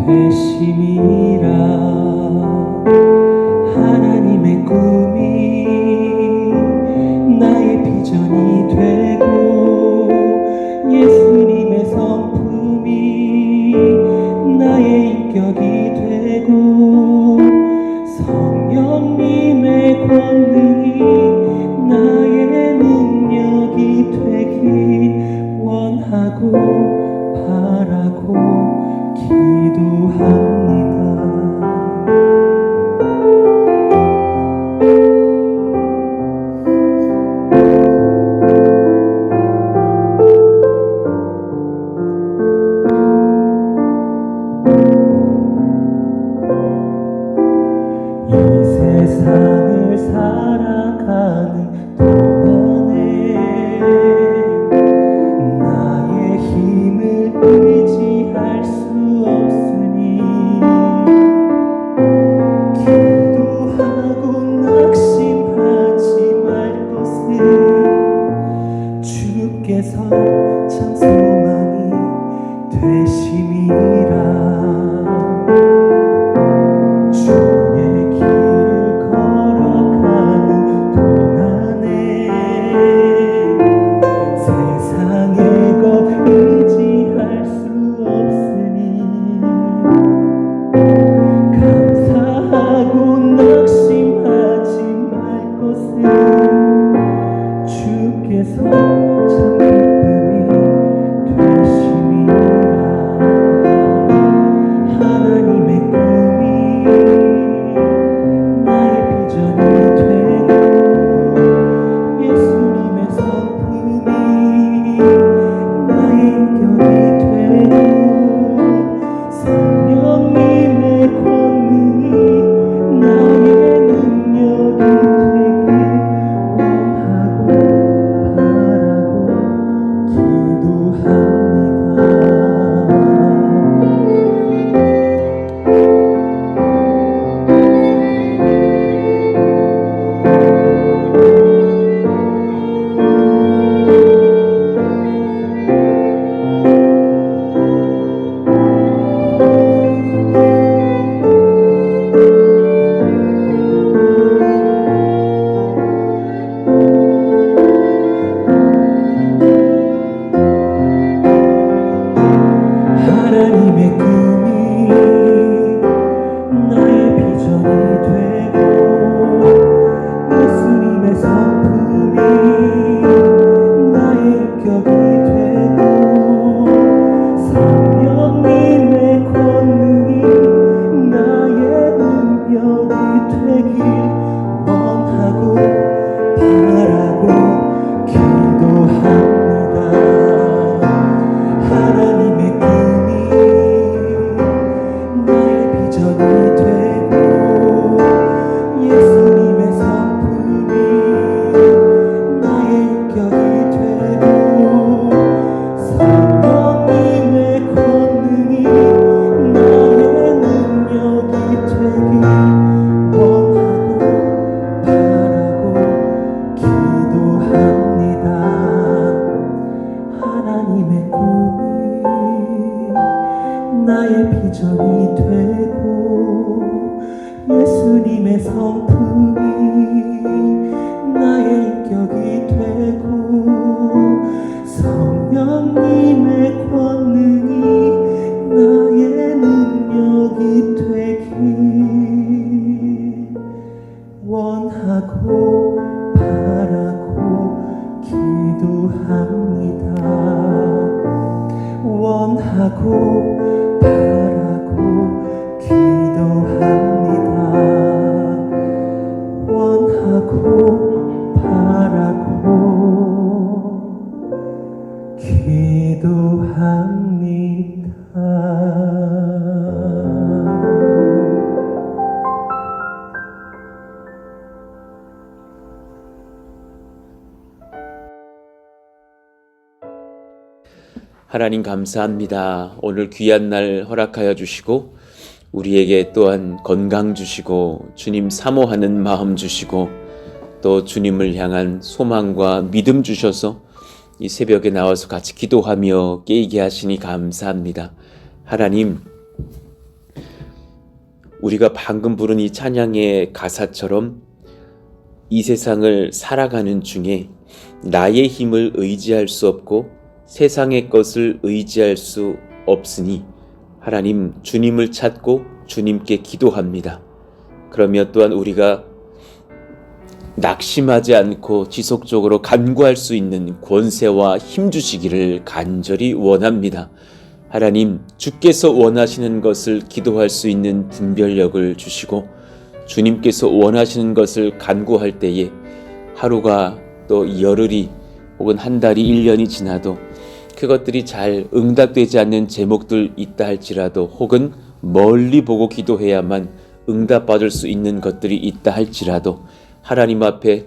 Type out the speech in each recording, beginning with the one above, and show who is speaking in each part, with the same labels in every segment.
Speaker 1: 되심이라. 하나님의 꿈이 나의 비전이 되고 예수님의 성품이 나의 인격이 되고 성령님의 권능이 나의 능력이 되길 원하고 바라고 기도합니다. 이 세상을 살아가는 동안에 나의 힘을 의지할 수 없으니 기도하고 낙심하지 말 것은 주께서 참 소망이 되심이라. 주께서 참 기쁨이 되심이라. 하나님의 꿈이 나의 비전이 되고 예수님의 성품이 나의 인격이 되고 성령님의 권능이 나의 능력이 하나님의 꿈이 나의 비전이 되고 예수님의 성품이 나의 인격이 되고 성령님의 권능이 나의 능력이 되길 원하고 바라고 기도합니다. 하나님의 나의 비전이 되고 예수님의 성품이 나의 인격이 되고 성령님의 권능이 나의 능력이 되길 원하고 바라고 기도합니다. 원하고 바라고 기도합니다. 원하고 바라고 기도합니다.
Speaker 2: 하나님 감사합니다. 오늘 귀한 날 허락하여 주시고 우리에게 또한 건강 주시고 주님 사모하는 마음 주시고 또 주님을 향한 소망과 믿음 주셔서 이 새벽에 나와서 같이 기도하며 깨이게 하시니 감사합니다. 하나님, 우리가 방금 부른 이 찬양의 가사처럼 이 세상을 살아가는 중에 나의 힘을 의지할 수 없고 세상의 것을 의지할 수 없으니 하나님 주님을 찾고 주님께 기도합니다. 그러면 또한 우리가 낙심하지 않고 지속적으로 간구할 수 있는 권세와 힘 주시기를 간절히 원합니다. 하나님, 주께서 원하시는 것을 기도할 수 있는 분별력을 주시고 주님께서 원하시는 것을 간구할 때에 하루가 또 열흘이 혹은 한 달이 1년이 지나도 그것들이 잘 응답되지 않는 제목들 있다 할지라도 혹은 멀리 보고 기도해야만 응답받을 수 있는 것들이 있다 할지라도 하나님 앞에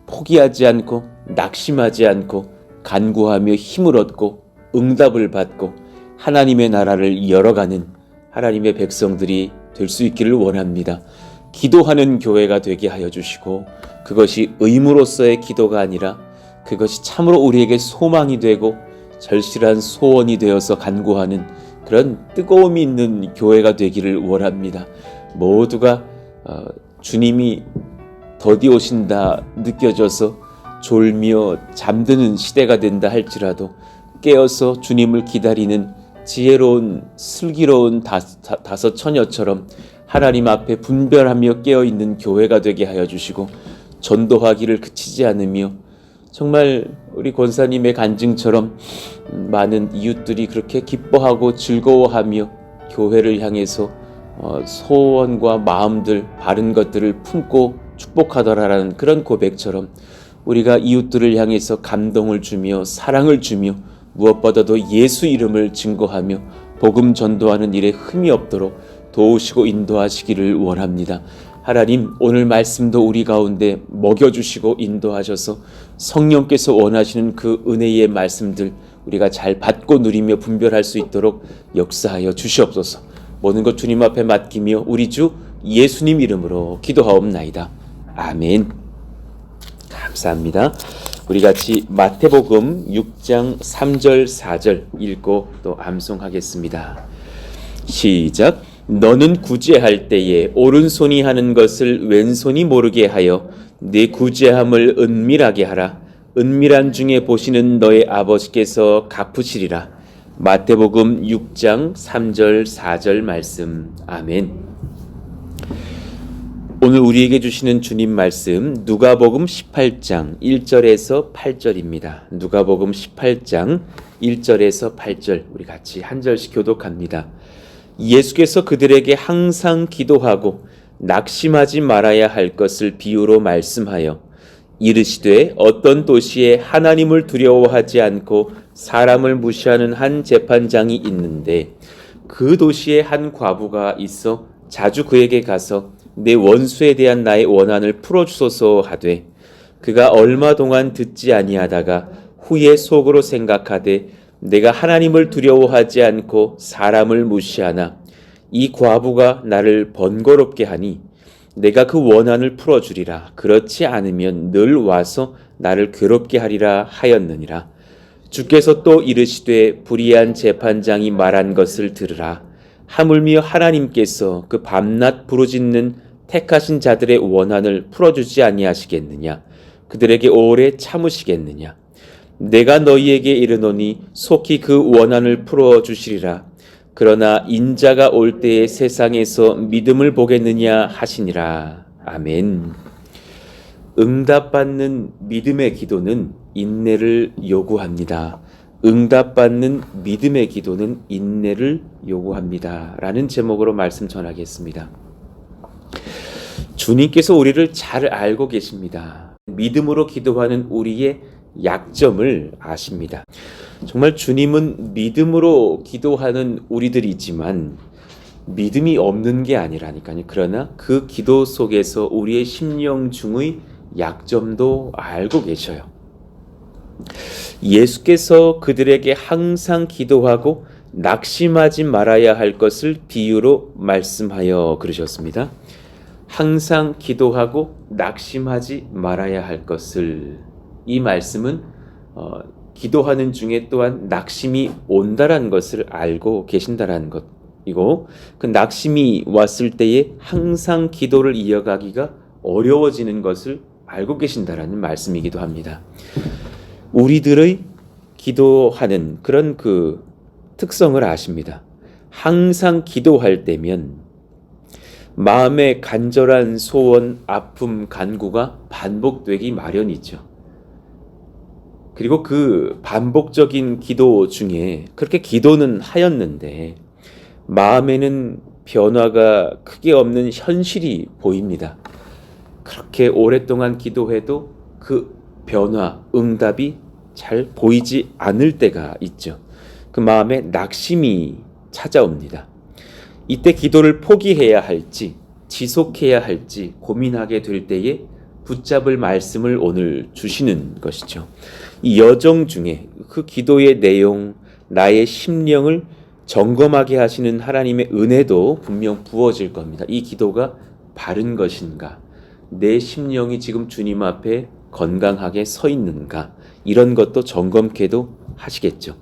Speaker 2: 포기하지 않고 낙심하지 않고 간구하며 힘을 얻고 응답을 받고 하나님의 나라를 열어가는 하나님의 백성들이 될 수 있기를 원합니다. 기도하는 교회가 되게 하여 주시고 그것이 의무로서의 기도가 아니라 그것이 참으로 우리에게 소망이 되고 절실한 소원이 되어서 간구하는 그런 뜨거움이 있는 교회가 되기를 원합니다. 모두가 주님이 더디 오신다 느껴져서 졸며 잠드는 시대가 된다 할지라도 깨어서 주님을 기다리는 지혜로운 슬기로운 다섯 처녀처럼 하나님 앞에 분별하며 깨어있는 교회가 되게 하여 주시고 전도하기를 그치지 않으며 정말 우리 권사님의 간증처럼 많은 이웃들이 그렇게 기뻐하고 즐거워하며 교회를 향해서 소원과 마음들 바른 것들을 품고 축복하더라라는 그런 고백처럼 우리가 이웃들을 향해서 감동을 주며 사랑을 주며 무엇보다도 예수 이름을 증거하며 복음 전도하는 일에 흠이 없도록 도우시고 인도하시기를 원합니다. 하나님, 오늘 말씀도 우리 가운데 먹여주시고 인도하셔서 성령께서 원하시는 그 은혜의 말씀들 우리가 잘 받고 누리며 분별할 수 있도록 역사하여 주시옵소서. 모든 것 주님 앞에 맡기며 우리 주 예수님 이름으로 기도하옵나이다. 아멘. 감사합니다. 우리 같이 마태복음 6장 3절 4절 읽고 또 암송하겠습니다. 시작. 너는 구제할 때에 오른손이 하는 것을 왼손이 모르게 하여 네 구제함을 은밀하게 하라. 은밀한 중에 보시는 너의 아버지께서 갚으시리라. 마태복음 6장 3절 4절 말씀. 아멘. 오늘 우리에게 주시는 주님 말씀 누가복음 18장 1절에서 8절입니다. 누가복음 18장 1절에서 8절 우리 같이 한 절씩 교독합니다. 예수께서 그들에게 항상 기도하고 낙심하지 말아야 할 것을 비유로 말씀하여 이르시되 어떤 도시에 하나님을 두려워하지 않고 사람을 무시하는 한 재판장이 있는데 그 도시에 한 과부가 있어 자주 그에게 가서 내 원수에 대한 나의 원한을 풀어주소서 하되 그가 얼마 동안 듣지 아니하다가 후에 속으로 생각하되 내가 하나님을 두려워하지 않고 사람을 무시하나 이 과부가 나를 번거롭게 하니 내가 그 원한을 풀어주리라. 그렇지 않으면 늘 와서 나를 괴롭게 하리라 하였느니라. 주께서 또 이르시되 불의한 재판장이 말한 것을 들으라. 하물며 하나님께서 그 밤낮 부르짖는 택하신 자들의 원한을 풀어주지 아니하시겠느냐. 그들에게 오래 참으시겠느냐. 내가 너희에게 이르노니 속히 그 원한을 풀어주시리라. 그러나 인자가 올 때에 세상에서 믿음을 보겠느냐 하시니라. 아멘. 응답받는 믿음의 기도는 인내를 요구합니다. 응답받는 믿음의 기도는 인내를 요구합니다. 라는 제목으로 말씀 전하겠습니다. 주님께서 우리를 잘 알고 계십니다. 믿음으로 기도하는 우리의 약점을 아십니다. 정말 주님은 믿음으로 기도하는 우리들이지만 믿음이 없는 게 아니라니까요. 그러나 그 기도 속에서 우리의 심령 중의 약점도 알고 계셔요. 예수께서 그들에게 항상 기도하고 낙심하지 말아야 할 것을 비유로 말씀하여 그러셨습니다. 항상 기도하고 낙심하지 말아야 할 것을, 이 말씀은 기도하는 중에 또한 낙심이 온다라는 것을 알고 계신다라는 것, 이고 그 낙심이 왔을 때에 항상 기도를 이어가기가 어려워지는 것을 알고 계신다라는 말씀이기도 합니다. 우리들의 기도하는 그런 그 특성을 아십니다. 항상 기도할 때면 마음의 간절한 소원, 아픔, 간구가 반복되기 마련이죠. 그리고 그 반복적인 기도 중에 그렇게 기도는 하였는데 마음에는 변화가 크게 없는 현실이 보입니다. 그렇게 오랫동안 기도해도 그 변화, 응답이 잘 보이지 않을 때가 있죠. 그 마음에 낙심이 찾아옵니다. 이때 기도를 포기해야 할지 지속해야 할지 고민하게 될 때에 붙잡을 말씀을 오늘 주시는 것이죠. 이 여정 중에 그 기도의 내용, 나의 심령을 점검하게 하시는 하나님의 은혜도 분명 부어질 겁니다. 이 기도가 바른 것인가? 내 심령이 지금 주님 앞에 건강하게 서 있는가? 이런 것도 점검케도 하시겠죠.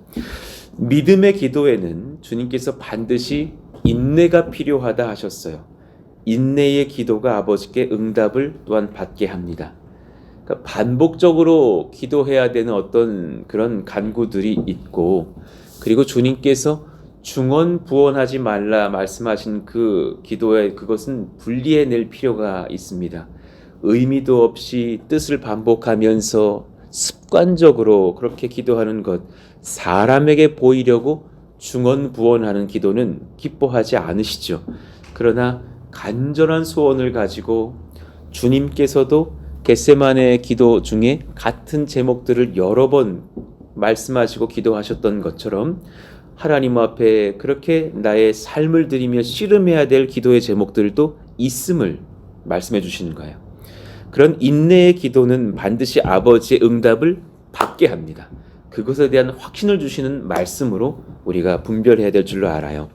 Speaker 2: 믿음의 기도에는 주님께서 반드시 인내가 필요하다 하셨어요. 인내의 기도가 아버지께 응답을 또한 받게 합니다. 그러니까 반복적으로 기도해야 되는 어떤 그런 간구들이 있고, 그리고 주님께서 중언부언하지 말라 말씀하신 그 기도에 그것은 분리해낼 필요가 있습니다. 의미도 없이 뜻을 반복하면서 습관적으로 그렇게 기도하는 것, 사람에게 보이려고 중언부언하는 기도는 기뻐하지 않으시죠. 그러나 간절한 소원을 가지고 주님께서도 겟세마네 기도 중에 같은 제목들을 여러 번 말씀하시고 기도하셨던 것처럼 하나님 앞에 그렇게 나의 삶을 드리며 씨름해야 될 기도의 제목들도 있음을 말씀해 주시는 거예요. 그런 인내의 기도는 반드시 아버지의 응답을 받게 합니다. 그것에 대한 확신을 주시는 말씀으로 우리가 분별해야 될 줄로 알아요.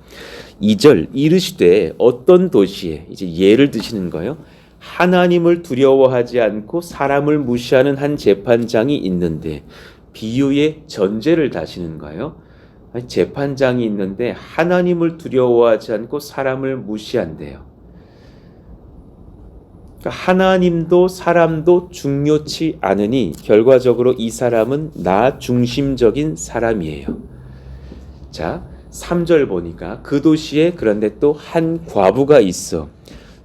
Speaker 2: 2절 이르시되 어떤 도시에, 이제 예를 드시는 거예요. 하나님을 두려워하지 않고 사람을 무시하는 한 재판장이 있는데, 비유의 전제를 다시는 거예요. 재판장이 있는데 하나님을 두려워하지 않고 사람을 무시한대요. 하나님도 사람도 중요치 않으니 결과적으로 이 사람은 나 중심적인 사람이에요. 자, 3절 보니까 그 도시에 그런데 또 한 과부가 있어.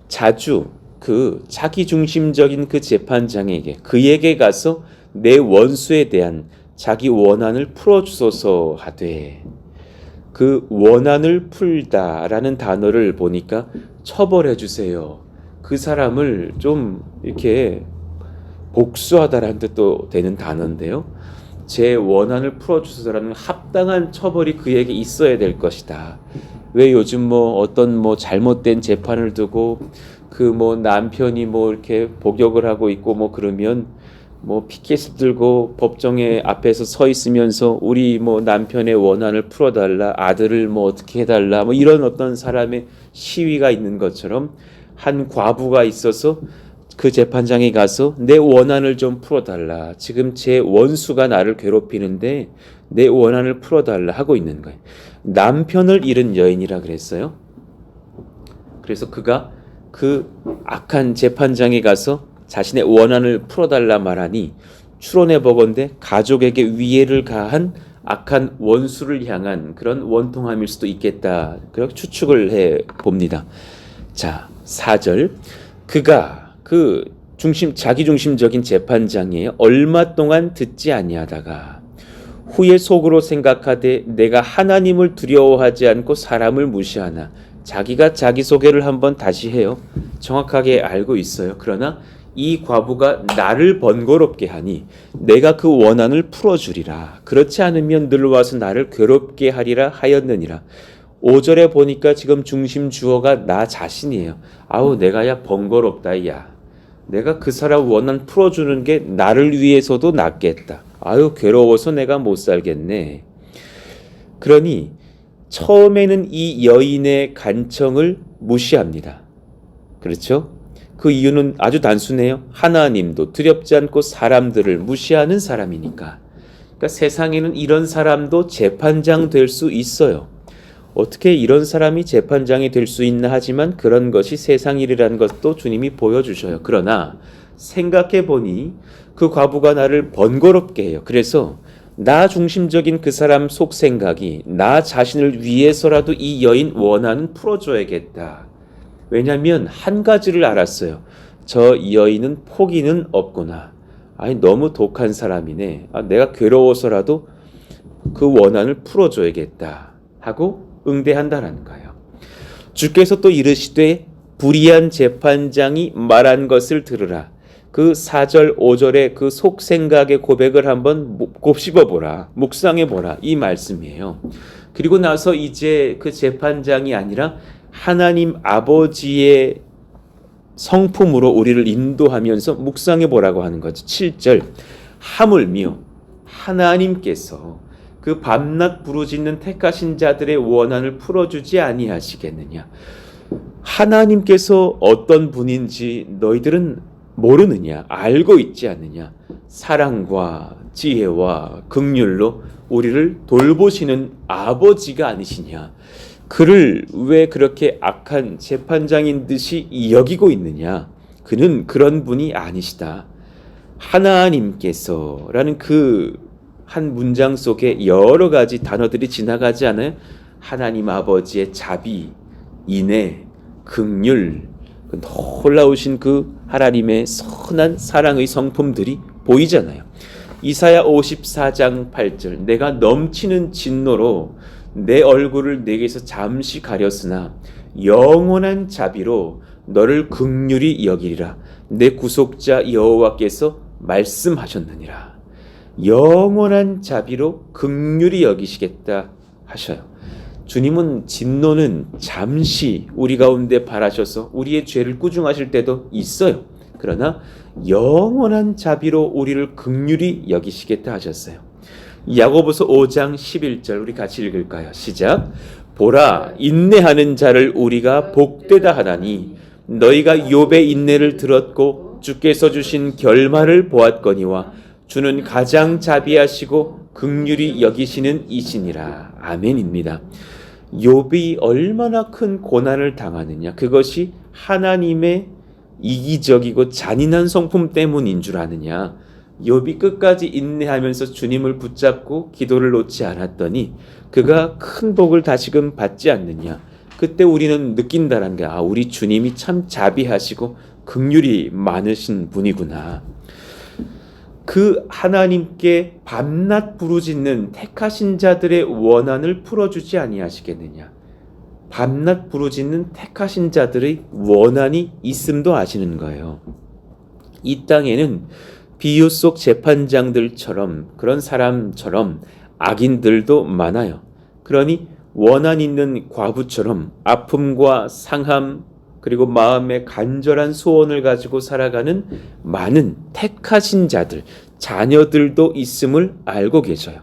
Speaker 2: 자주 그 자기 중심적인 그 재판장에게, 그에게 가서 내 원수에 대한 자기 원한을 풀어주소서 하되, 그 원한을 풀다라는 단어를 보니까 처벌해 주세요. 그 사람을 좀 이렇게 복수하다라는 뜻도 되는 단어인데요. 제 원한을 풀어주소서라는 합당한 처벌이 그에게 있어야 될 것이다. 왜 요즘 뭐 어떤 뭐 잘못된 재판을 두고 그 뭐 남편이 뭐 이렇게 복역을 하고 있고 뭐 그러면 뭐 피켓을 들고 법정에 앞에서 서 있으면서 우리 뭐 남편의 원한을 풀어달라, 아들을 뭐 어떻게 해달라, 뭐 이런 어떤 사람의 시위가 있는 것처럼 한 과부가 있어서 그 재판장에 가서 내 원한을 좀 풀어달라, 지금 제 원수가 나를 괴롭히는데 내 원한을 풀어달라 하고 있는 거예요. 남편을 잃은 여인이라 그랬어요. 그래서 그가 그 악한 재판장에 가서 자신의 원한을 풀어달라 말하니 추론해 보건대 가족에게 위해를 가한 악한 원수를 향한 그런 원통함일 수도 있겠다, 그렇게 추측을 해 봅니다. 자, 4절 그가 그 자기 중심적인 재판장에 얼마 동안 듣지 아니하다가 후에 속으로 생각하되 내가 하나님을 두려워하지 않고 사람을 무시하나, 자기가 자기 소개를 한번 다시 해요. 정확하게 알고 있어요. 그러나 이 과부가 나를 번거롭게 하니 내가 그 원한을 풀어주리라. 그렇지 않으면 늘와서 나를 괴롭게 하리라 하였느니라. 5절에 보니까 지금 중심 주어가 나 자신이에요. 아우 내가야 번거롭다 야. 내가 그 사람 원한 풀어주는 게 나를 위해서도 낫겠다. 아유 괴로워서 내가 못 살겠네. 그러니 처음에는 이 여인의 간청을 무시합니다. 그렇죠? 그 이유는 아주 단순해요. 하나님도 두렵지 않고 사람들을 무시하는 사람이니까. 그러니까 세상에는 이런 사람도 재판장 될 수 있어요. 어떻게 이런 사람이 재판장이 될 수 있나 하지만 그런 것이 세상 일이라는 것도 주님이 보여주셔요. 그러나 생각해 보니 그 과부가 나를 번거롭게 해요. 그래서 나 중심적인 그 사람 속 생각이 나 자신을 위해서라도 이 여인 원한은 풀어줘야겠다. 왜냐하면 한 가지를 알았어요. 저 여인은 포기는 없구나. 아니 너무 독한 사람이네. 내가 괴로워서라도 그 원한을 풀어줘야겠다 하고 응대한다는 거예요. 주께서 또 이르시되 불의한 재판장이 말한 것을 들으라. 그 4절 5절의 그 속생각의 고백을 한번 곱씹어보라. 묵상해보라. 이 말씀이에요. 그리고 나서 이제 그 재판장이 아니라 하나님 아버지의 성품으로 우리를 인도하면서 묵상해보라고 하는 거죠. 7절 하물며 하나님께서 그 밤낮 부르짖는 택하신 자들의 원한을 풀어주지 아니하시겠느냐. 하나님께서 어떤 분인지 너희들은 모르느냐, 알고 있지 않느냐. 사랑과 지혜와 긍휼로 우리를 돌보시는 아버지가 아니시냐. 그를 왜 그렇게 악한 재판장인 듯이 여기고 있느냐. 그는 그런 분이 아니시다. 하나님께서라는 그 한 문장 속에 여러 가지 단어들이 지나가지 않아요? 하나님 아버지의 자비, 인애, 긍휼, 놀라우신 그 하나님의 선한 사랑의 성품들이 보이잖아요. 이사야 54장 8절 내가 넘치는 진노로 내 얼굴을 내게서 잠시 가렸으나 영원한 자비로 너를 긍휼히 여기리라. 내 구속자 여호와께서 말씀하셨느니라. 영원한 자비로 긍휼히 여기시겠다 하셔요. 주님은 진노는 잠시 우리 가운데 바라셔서 우리의 죄를 꾸중하실 때도 있어요. 그러나 영원한 자비로 우리를 긍휼히 여기시겠다 하셨어요. 야고보서 5장 11절 우리 같이 읽을까요? 시작. 보라 인내하는 자를 우리가 복되다 하다니 너희가 욥의 인내를 들었고 주께서 주신 결말을 보았거니와 주는 가장 자비하시고 긍휼히 여기시는 이시니라. 아멘입니다. 욥이 얼마나 큰 고난을 당하느냐. 그것이 하나님의 이기적이고 잔인한 성품 때문인 줄 아느냐. 욥이 끝까지 인내하면서 주님을 붙잡고 기도를 놓지 않았더니 그가 큰 복을 다시금 받지 않느냐. 그때 우리는 느낀다는 게 우리 주님이 참 자비하시고 긍휼이 많으신 분이구나. 그 하나님께 밤낮 부르짖는 택하신 자들의 원한을 풀어주지 아니하시겠느냐. 밤낮 부르짖는 택하신 자들의 원한이 있음도 아시는 거예요. 이 땅에는 비유 속 재판장들처럼 그런 사람처럼 악인들도 많아요. 그러니 원한 있는 과부처럼 아픔과 상함 그리고 마음의 간절한 소원을 가지고 살아가는 많은 택하신 자들, 자녀들도 있음을 알고 계셔요.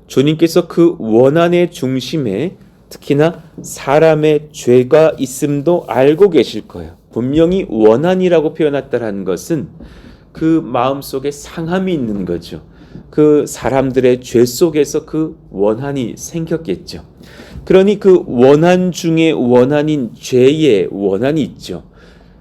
Speaker 2: 주님께서 그 원한의 중심에 특히나 사람의 죄가 있음도 알고 계실 거예요. 분명히 원한이라고 표현했다는 것은 그 마음속에 상함이 있는 거죠. 그 사람들의 죄 속에서 그 원한이 생겼겠죠. 그러니 그 원한 중에 원한인 죄의 원한이 있죠.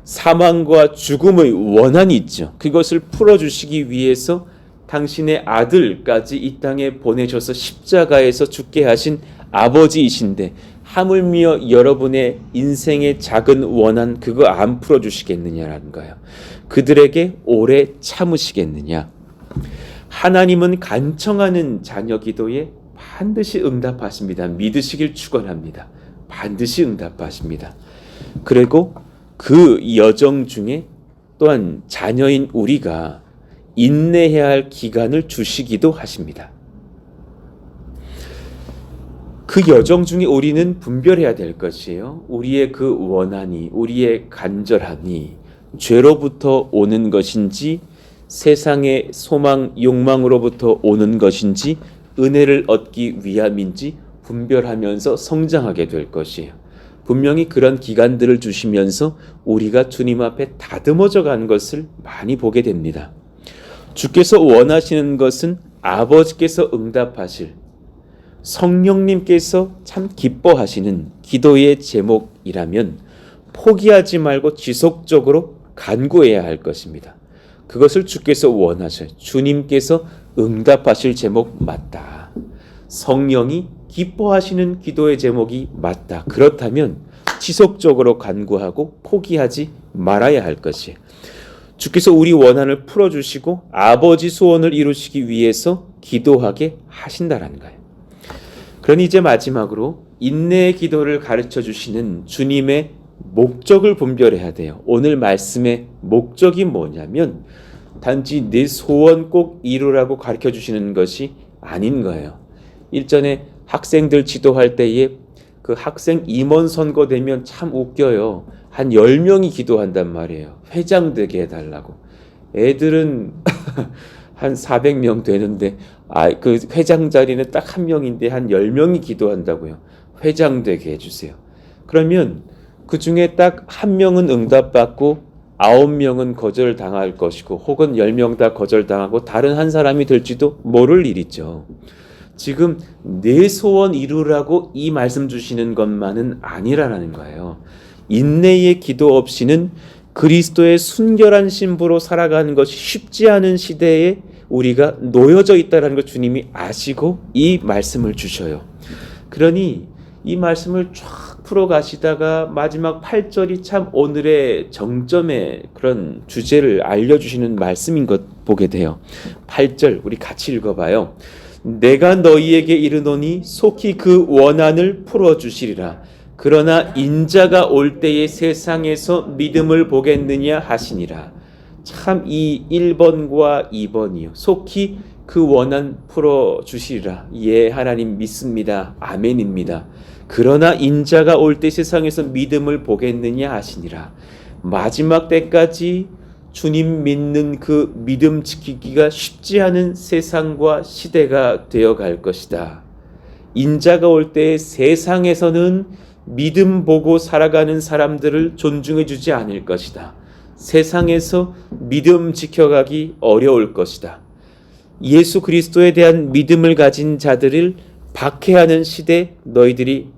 Speaker 2: 사망과 죽음의 원한이 있죠. 그것을 풀어주시기 위해서 당신의 아들까지 이 땅에 보내셔서 십자가에서 죽게 하신 아버지이신데 하물며 여러분의 인생의 작은 원한 그거 안 풀어주시겠느냐라는 거예요. 그들에게 오래 참으시겠느냐. 하나님은 간청하는 자녀 기도에 반드시 응답하십니다. 믿으시길 축원합니다. 반드시 응답하십니다. 그리고 그 여정 중에 또한 자녀인 우리가 인내해야 할 기간을 주시기도 하십니다. 그 여정 중에 우리는 분별해야 될 것이에요. 우리의 그 원한이, 우리의 간절함이 죄로부터 오는 것인지 세상의 소망, 욕망으로부터 오는 것인지 은혜를 얻기 위함인지 분별하면서 성장하게 될 것이에요. 분명히 그런 기간들을 주시면서 우리가 주님 앞에 다듬어져 가는 것을 많이 보게 됩니다. 주께서 원하시는 것은 아버지께서 응답하실 성령님께서 참 기뻐하시는 기도의 제목이라면 포기하지 말고 지속적으로 간구해야 할 것입니다. 그것을 주께서 원하셔요. 주님께서 응답하실 제목 맞다. 성령이 기뻐하시는 기도의 제목이 맞다. 그렇다면 지속적으로 간구하고 포기하지 말아야 할 것이에요. 주께서 우리 원한을 풀어주시고 아버지 소원을 이루시기 위해서 기도하게 하신다라는 거예요. 그러니 이제 마지막으로 인내의 기도를 가르쳐 주시는 주님의 목적을 분별해야 돼요. 오늘 말씀의 목적이 뭐냐면 단지 내 소원 꼭 이루라고 가르쳐 주시는 것이 아닌 거예요. 일전에 학생들 지도할 때에 그 학생 임원 선거 되면 참 웃겨요. 한 10명이 기도한단 말이에요. 회장 되게 해달라고. 애들은 한 400명 되는데 그 회장 자리는 딱 한 명인데 한 10명이 기도한다고요. 회장 되게 해주세요. 그러면 그 중에 딱 한 명은 응답받고 9명은 거절당할 것이고 혹은 10명 다 거절당하고 다른 한 사람이 될지도 모를 일이죠. 지금 내 소원 이루라고 이 말씀 주시는 것만은 아니라는 거예요. 인내의 기도 없이는 그리스도의 순결한 신부로 살아가는 것이 쉽지 않은 시대에 우리가 놓여져 있다는 걸 주님이 아시고 이 말씀을 주셔요. 그러니 이 말씀을 쫙 풀어가시다가 마지막 8절이 참 오늘의 정점의 그런 주제를 알려주시는 말씀인 것 보게 돼요. 8절 우리 같이 읽어봐요. 내가 너희에게 이르노니 속히 그 원한을 풀어주시리라. 그러나 인자가 올 때에 세상에서 믿음을 보겠느냐 하시니라. 참 이 1번과 2번이요. 속히 그 원한 풀어주시리라. 예, 하나님 믿습니다. 아멘입니다. 그러나 인자가 올 때 세상에서 믿음을 보겠느냐 하시니라. 마지막 때까지 주님 믿는 그 믿음 지키기가 쉽지 않은 세상과 시대가 되어갈 것이다. 인자가 올 때 세상에서는 믿음 보고 살아가는 사람들을 존중해 주지 않을 것이다. 세상에서 믿음 지켜가기 어려울 것이다. 예수 그리스도에 대한 믿음을 가진 자들을 박해하는 시대 너희들이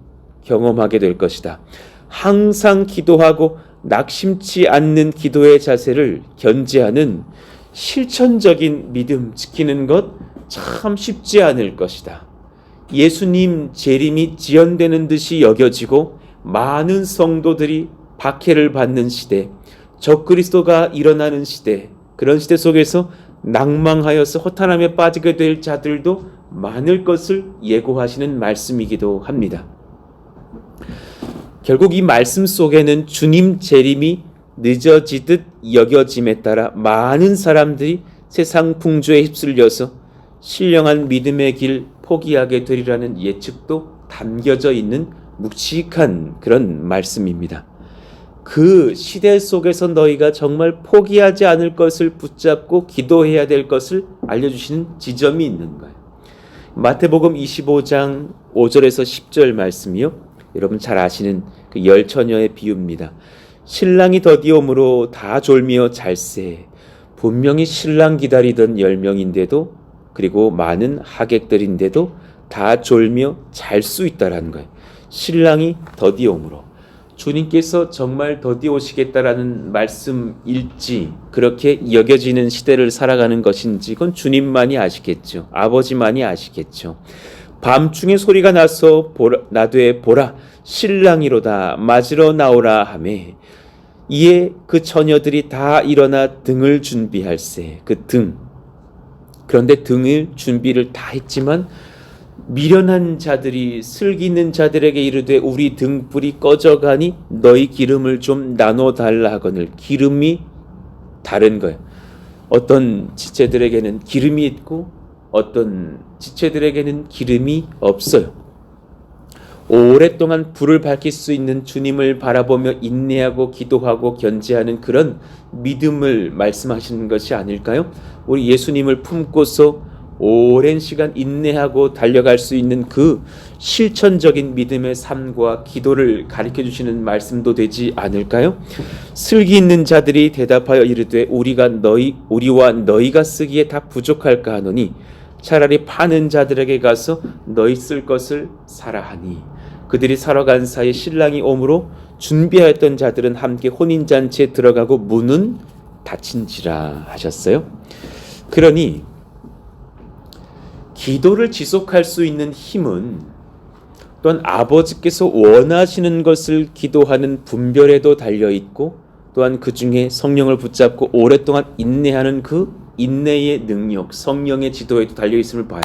Speaker 2: 경험하게 될 것이다. 항상 기도하고 낙심치 않는 기도의 자세를 견지하는 실천적인 믿음 지키는 것 참 쉽지 않을 것이다. 예수님 재림이 지연되는 듯이 여겨지고 많은 성도들이 박해를 받는 시대, 적그리스도가 일어나는 시대, 그런 시대 속에서 낭망하여서 허탄함에 빠지게 될 자들도 많을 것을 예고하시는 말씀이기도 합니다. 결국 이 말씀 속에는 주님 재림이 늦어지듯 여겨짐에 따라 많은 사람들이 세상 풍조에 휩쓸려서 신령한 믿음의 길 포기하게 되리라는 예측도 담겨져 있는 묵직한 그런 말씀입니다. 그 시대 속에서 너희가 정말 포기하지 않을 것을 붙잡고 기도해야 될 것을 알려주시는 지점이 있는 거예요. 마태복음 25장 5절에서 10절 말씀이요. 여러분 잘 아시는 그 열처녀의 비유입니다. 신랑이 더디옴으로 다 졸미어 잘세. 분명히 신랑 기다리던 10명인데도 그리고 많은 하객들인데도 다 졸며 잘 수 있다라는 거예요. 신랑이 더디옴으로. 주님께서 정말 더디 오시겠다라는 말씀일지 그렇게 여겨지는 시대를 살아가는 것인지 그건 주님만이 아시겠죠. 아버지만이 아시겠죠. 밤중에 소리가 나서 나되 보라 신랑이로다 맞으러 나오라 하매 이에 그 처녀들이 다 일어나 등을 준비할세. 그 등. 그런데 등을 준비를 다 했지만 미련한 자들이 슬기 있는 자들에게 이르되 우리 등불이 꺼져가니 너희 기름을 좀 나눠달라 하거늘. 기름이 다른 거예요. 어떤 지체들에게는 기름이 있고 어떤 지체들에게는 기름이 없어요. 오랫동안 불을 밝힐 수 있는 주님을 바라보며 인내하고 기도하고 견지하는 그런 믿음을 말씀하시는 것이 아닐까요? 우리 예수님을 품고서 오랜 시간 인내하고 달려갈 수 있는 그 실천적인 믿음의 삶과 기도를 가르쳐 주시는 말씀도 되지 않을까요? 슬기 있는 자들이 대답하여 이르되 우리와 너희가 쓰기에 다 부족할까 하노니 차라리 파는 자들에게 가서 너희 쓸 것을 사라 하니 그들이 사러 간 사이 신랑이 오므로 준비하였던 자들은 함께 혼인잔치에 들어가고 문은 닫힌지라 하셨어요. 그러니 기도를 지속할 수 있는 힘은 또한 아버지께서 원하시는 것을 기도하는 분별에도 달려있고 또한 그 중에 성령을 붙잡고 오랫동안 인내하는 그 인내의 능력, 성령의 지도에도 달려있음을 봐요.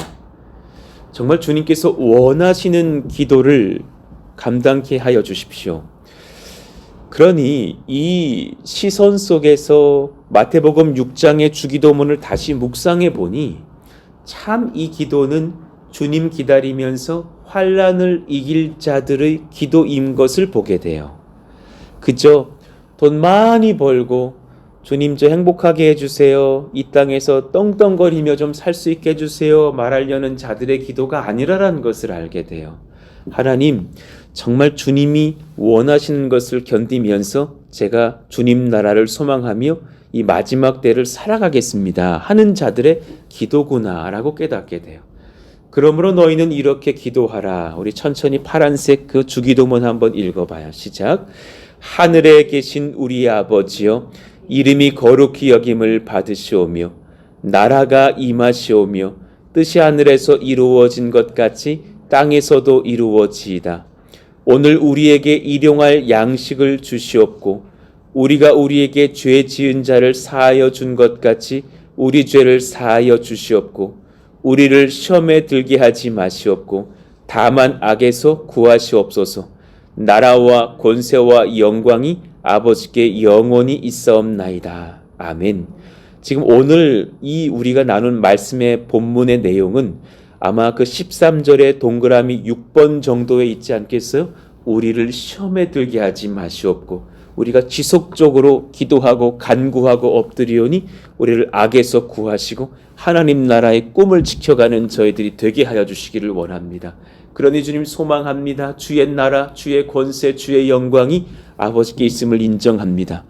Speaker 2: 정말 주님께서 원하시는 기도를 감당케 하여 주십시오. 그러니 이 시선 속에서 마태복음 6장의 주기도문을 다시 묵상해 보니 참 이 기도는 주님 기다리면서 환난을 이길 자들의 기도인 것을 보게 돼요. 그저 돈 많이 벌고 주님 저 행복하게 해주세요, 이 땅에서 떵떵거리며 좀 살 수 있게 해주세요 말하려는 자들의 기도가 아니라는 것을 알게 돼요. 하나님, 정말 주님이 원하시는 것을 견디면서 제가 주님 나라를 소망하며 이 마지막 때를 살아가겠습니다 하는 자들의 기도구나 라고 깨닫게 돼요. 그러므로 너희는 이렇게 기도하라. 우리 천천히 파란색 그 주기도문 한번 읽어봐요. 시작. 하늘에 계신 우리 아버지여, 이름이 거룩히 여김을 받으시오며 나라가 임하시오며 뜻이 하늘에서 이루어진 것 같이 땅에서도 이루어지이다. 오늘 우리에게 일용할 양식을 주시옵고 우리가 우리에게 죄 지은 자를 사하여 준 것 같이 우리 죄를 사하여 주시옵고 우리를 시험에 들게 하지 마시옵고 다만 악에서 구하시옵소서. 나라와 권세와 영광이 아버지께 영원히 있사옵나이다. 아멘. 지금 오늘 이 우리가 나눈 말씀의 본문의 내용은 아마 그 13절의 동그라미 6번 정도에 있지 않겠어요? 우리를 시험에 들게 하지 마시옵고 우리가 지속적으로 기도하고 간구하고 엎드리오니 우리를 악에서 구하시고 하나님 나라의 꿈을 지켜가는 저희들이 되게 하여 주시기를 원합니다. 그러니 주님 소망합니다. 주의 나라, 주의 권세, 주의 영광이 아버지께 있음을 인정합니다.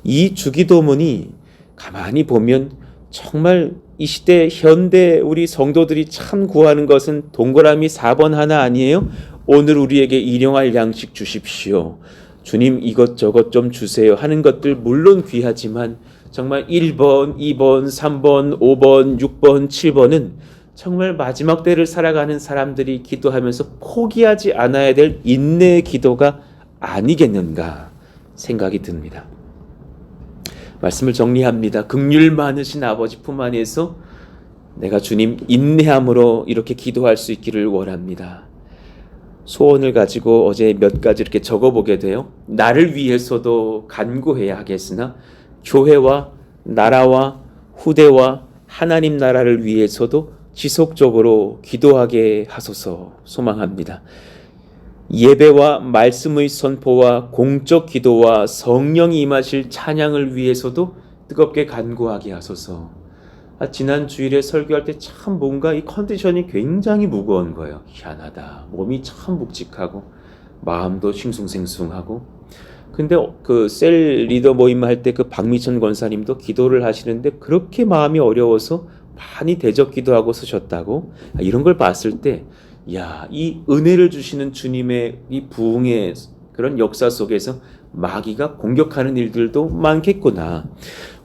Speaker 2: 이 주기도문이 가만히 보면 정말 이 시대 현대 우리 성도들이 참 구하는 것은 동그라미 4번 하나 아니에요? 오늘 우리에게 일용할 양식 주십시오. 주님 이것저것 좀 주세요 하는 것들 물론 귀하지만 정말 1번, 2번, 3번, 5번, 6번, 7번은 정말 마지막 때를 살아가는 사람들이 기도하면서 포기하지 않아야 될 인내의 기도가 아니겠는가 생각이 듭니다. 말씀을 정리합니다. 긍휼 많으신 아버지 품 안에서 내가 주님 인내함으로 이렇게 기도할 수 있기를 원합니다. 소원을 가지고 어제 몇 가지 이렇게 적어보게 돼요. 나를 위해서도 간구해야 하겠으나 교회와 나라와 후대와 하나님 나라를 위해서도 지속적으로 기도하게 하소서 소망합니다. 예배와 말씀의 선포와 공적 기도와 성령이 임하실 찬양을 위해서도 뜨겁게 간구하게 하소서. 지난 주일에 설교할 때 참 뭔가 이 컨디션이 굉장히 무거운 거예요. 희한하다. 몸이 참 묵직하고 마음도 싱숭생숭하고. 근데 그 셀 리더 모임 할 때 그 박미천 권사님도 기도를 하시는데 그렇게 마음이 어려워서 많이 대적 기도하고 쓰셨다고. 이런 걸 봤을 때 야, 이 은혜를 주시는 주님의 이 부흥의 그런 역사 속에서 마귀가 공격하는 일들도 많겠구나.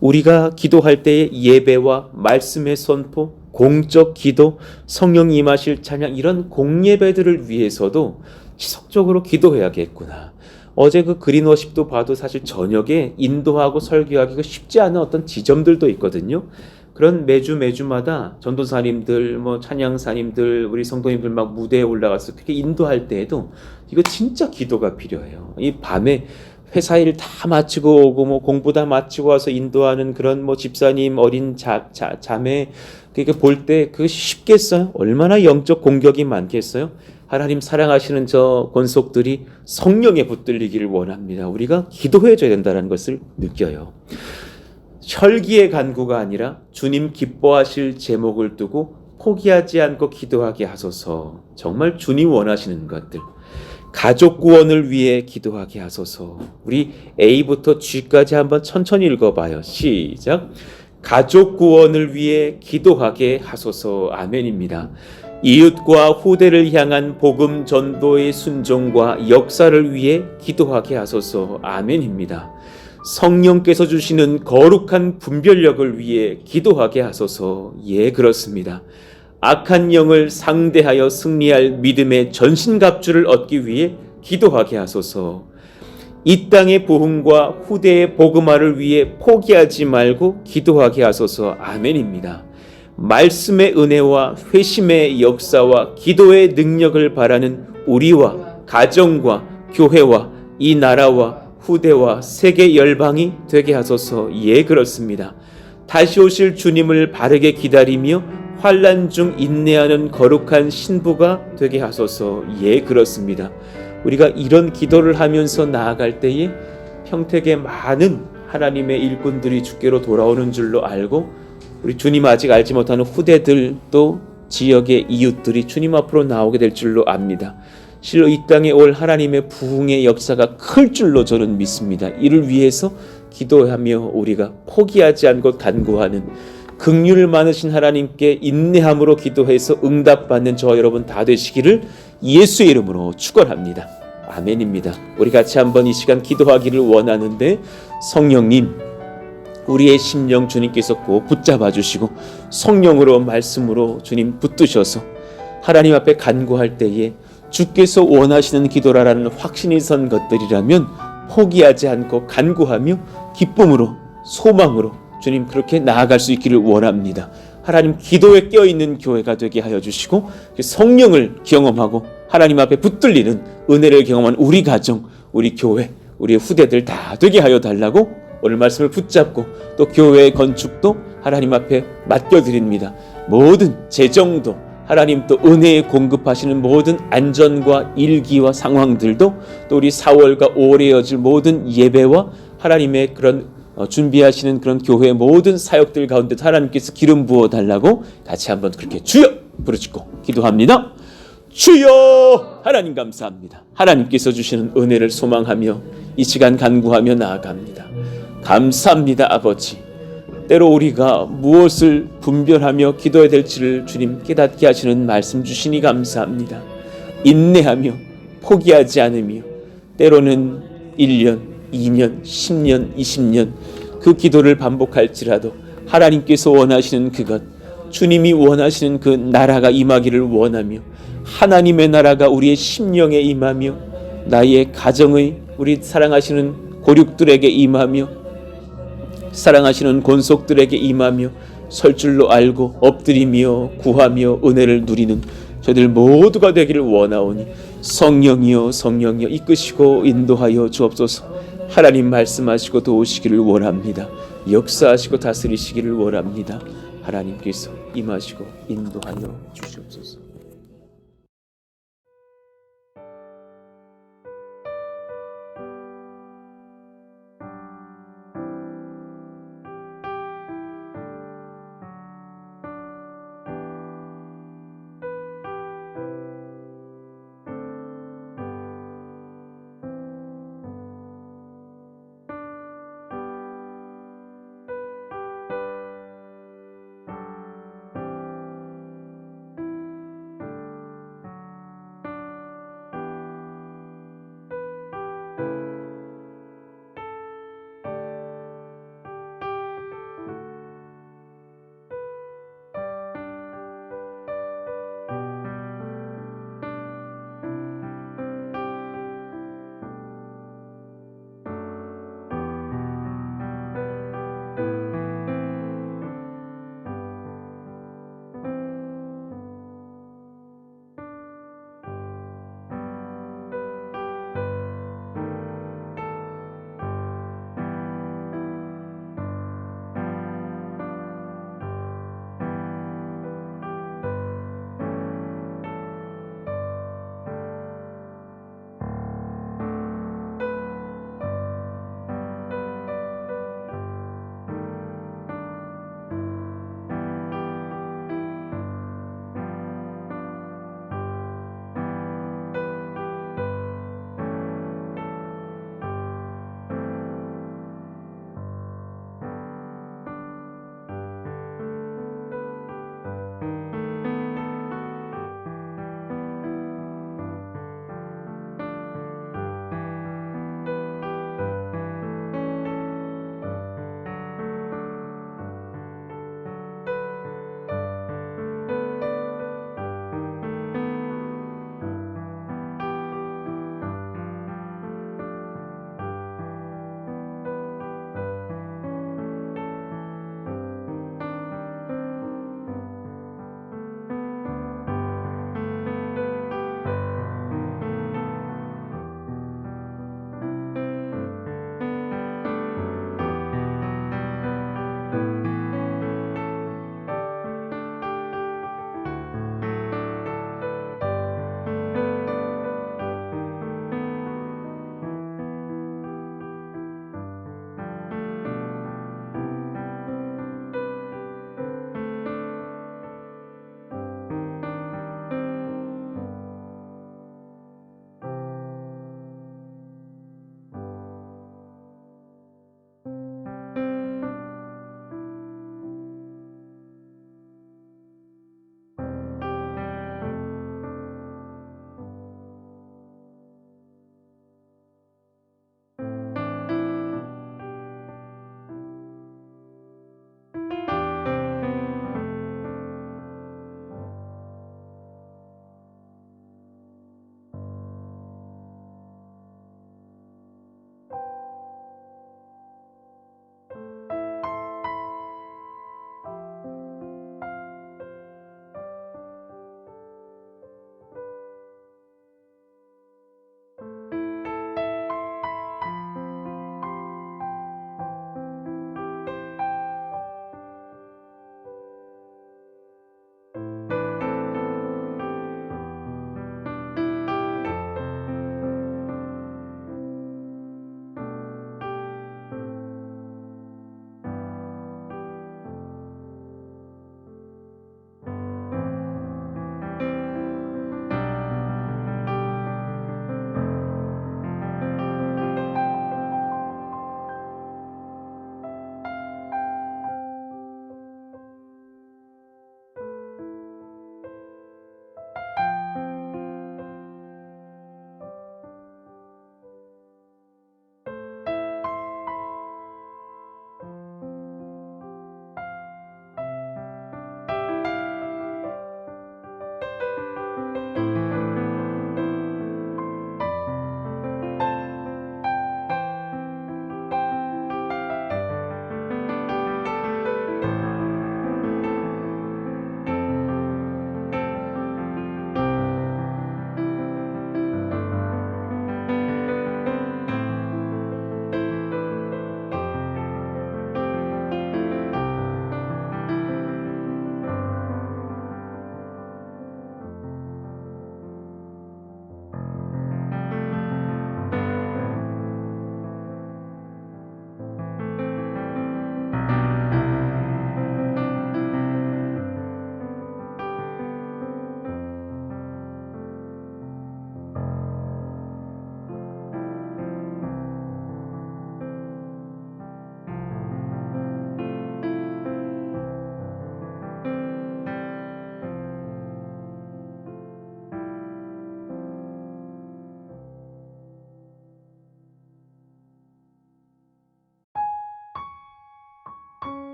Speaker 2: 우리가 기도할 때의 예배와 말씀의 선포, 공적 기도, 성령이 임하실 찬양 이런 공예배들을 위해서도 지속적으로 기도해야겠구나. 어제 그 그린워십도 봐도 사실 저녁에 인도하고 설교하기가 쉽지 않은 어떤 지점들도 있거든요. 그런 매주마다 전도사님들, 찬양사님들, 우리 성도님들 막 무대에 올라가서 그렇게 인도할 때에도 이거 진짜 기도가 필요해요. 이 밤에 회사 일 다 마치고 오고 공부 다 마치고 와서 인도하는 그런 집사님, 어린 자매 그게 볼 때 그거 쉽겠어요? 얼마나 영적 공격이 많겠어요? 하나님 사랑하시는 저 권속들이 성령에 붙들리기를 원합니다. 우리가 기도해줘야 된다는 것을 느껴요. 혈기의 간구가 아니라 주님 기뻐하실 제목을 두고 포기하지 않고 기도하게 하소서. 정말 주님 원하시는 것들. 가족 구원을 위해 기도하게 하소서. 우리 A부터 G까지 한번 천천히 읽어봐요. 시작. 가족 구원을 위해 기도하게 하소서. 아멘입니다. 이웃과 후대를 향한 복음 전도의 순종과 역사를 위해 기도하게 하소서. 아멘입니다. 성령께서 주시는 거룩한 분별력을 위해 기도하게 하소서. 예, 그렇습니다. 악한 영을 상대하여 승리할 믿음의 전신갑주를 얻기 위해 기도하게 하소서. 이 땅의 부흥과 후대의 복음화를 위해 포기하지 말고 기도하게 하소서. 아멘입니다. 말씀의 은혜와 회심의 역사와 기도의 능력을 바라는 우리와 가정과 교회와 이 나라와 후대와 세계 열방이 되게 하소서. 예, 그렇습니다. 다시 오실 주님을 바르게 기다리며 환난 중 인내하는 거룩한 신부가 되게 하소서. 예, 그렇습니다. 우리가 이런 기도를 하면서 나아갈 때에 평택에 많은 하나님의 일꾼들이 주께로 돌아오는 줄로 알고 우리 주님 아직 알지 못하는 후대들도 지역의 이웃들이 주님 앞으로 나오게 될 줄로 압니다. 실로 이 땅에 올 하나님의 부흥의 역사가 클 줄로 저는 믿습니다. 이를 위해서 기도하며 우리가 포기하지 않고 간구하는 긍휼 많으신 하나님께 인내함으로 기도해서 응답받는 저와 여러분 다 되시기를 예수의 이름으로 축원합니다. 아멘입니다. 우리 같이 한번 이 시간 기도하기를 원하는데 성령님, 우리의 심령 주님께서 꼭 붙잡아 주시고 성령으로 말씀으로 주님 붙드셔서 하나님 앞에 간구할 때에 주께서 원하시는 기도라는 확신이 선 것들이라면 포기하지 않고 간구하며 기쁨으로 소망으로 주님 그렇게 나아갈 수 있기를 원합니다. 하나님 기도에 껴있는 교회가 되게 하여 주시고 성령을 경험하고 하나님 앞에 붙들리는 은혜를 경험한 우리 가정, 우리 교회, 우리 후대들 다 되게 하여 달라고 오늘 말씀을 붙잡고 또 교회의 건축도 하나님 앞에 맡겨드립니다. 모든 재정도 하나님 또 은혜에 공급하시는 모든 안전과 일기와 상황들도 또 우리 4월과 5월에 이어질 모든 예배와 하나님의 그런 준비하시는 그런 교회의 모든 사역들 가운데 하나님께서 기름 부어 달라고 같이 한번 그렇게 주여 부르짖고 기도합니다. 주여! 하나님 감사합니다. 하나님께서 주시는 은혜를 소망하며 이 시간 간구하며 나아갑니다. 감사합니다. 아버지, 때로 우리가 무엇을 분별하며 기도해야 될지를 주님 깨닫게 하시는 말씀 주시니 감사합니다. 인내하며 포기하지 않으며 때로는 1년, 2년, 10년, 20년 그 기도를 반복할지라도 하나님께서 원하시는 그것, 주님이 원하시는 그 나라가 임하기를 원하며 하나님의 나라가 우리의 심령에 임하며 나의 가정의 우리 사랑하시는 고륙들에게 임하며 사랑하시는 권속들에게 임하며 설 줄로 알고 엎드리며 구하며 은혜를 누리는 저희들 모두가 되기를 원하오니 성령이여 성령이여 이끄시고 인도하여 주옵소서. 하나님 말씀하시고 도우시기를 원합니다. 역사하시고 다스리시기를 원합니다. 하나님께서 임하시고 인도하여 주시옵소서.